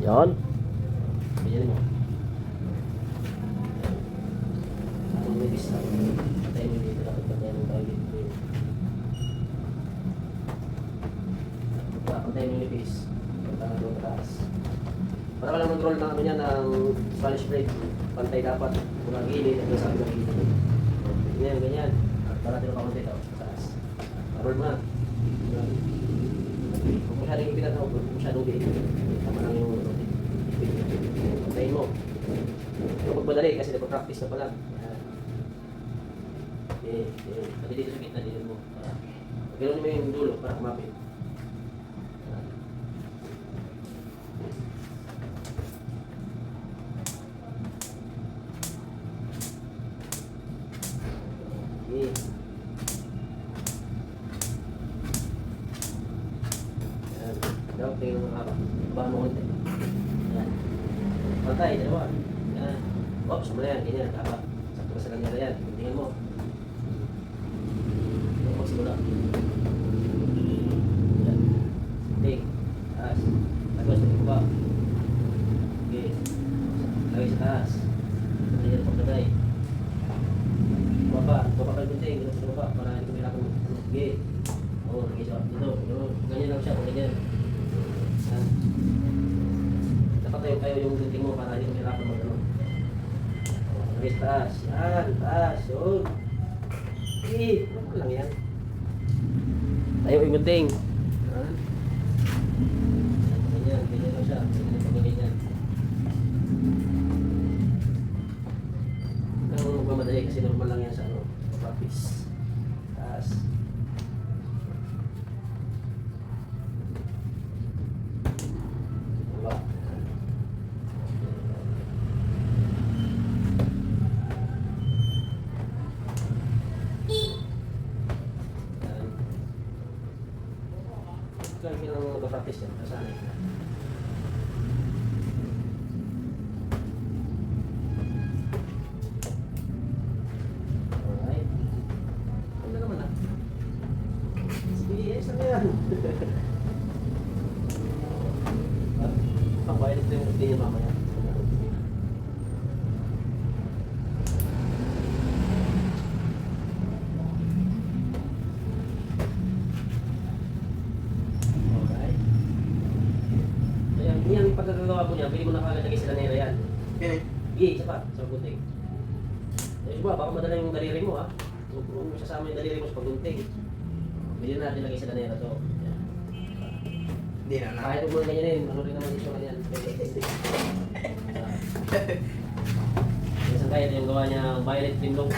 Yan. Ganyan mo. Ang nipis na. Patay mo dito. Dapat patay mo tayo dito. Patay mo nipis. Patay mo taas. Para ka lang mag-roll ng ano niya ng Spanish break. Pantay dapat. Kung ang gilid, at sabi ng gilid. Ganyan, ganyan. Para natin makakuntay ito. Taas. Roll mo na. Kung masyadong ipinat ako, kung masyadong ipinat. Tama lang yung routine. Pantayin mo. Ito magmadali kasi nagpa-practice na pala. Okay, okay. Pati dito sa gitna, dito mo. Ganoon mo yung dulo para kumapit. Okay. Yan. Dapat tingin mo haba. Bahan mo konti. Yan. Pantay, dalawa. Yan. Oops, sumula yan. Ganyan, dapat. Sakto ka sa kanya yan. Tingnan mo. Magsimula. Yan. Ting. Taas. Lagos, tingin ba? Okay. Lagay sa taas. Ganyan paglagay. Baba kayo kunting. Ganyan sa baba. Para hindi kumirapan mo. Okay. Oo, lagay siya. Dito. Ganyan lang siya. Ganyan. Yan. Dapat tayo yung gunting mo para hindi kumirapan mo. Lagay sa taas. Yan. Taas. Yun. Okay. Ano lang yan. Tayo yung gunting. Ganyan. Ganyan lang siya. Ganyan pag ganyan. Ang magmamadali kasi normal lang yan sa ano. Practice. Taas. Diba? Kaya kailangan mo mag-practice yan. Kasanay ka. Alright. Ano naman ah? Sige, yes na yan. Ang bayad ito yung routine niya mamaya. Yung pagkagagawa mo niya, pili mo na kagad lagay sa lanera yan. Okay. Isa pa, sa gunting. Diba, baka madala yung daliri mo ha. Huwag mo sasama yung daliri mo sa paggunting. Pili na natin lagay sa lanera to. Yan. Hindi na na. Kahit huwag mo ganyanin, ano rin naman ito ganyan. Minsan kaya yung gawa niya violet pindong.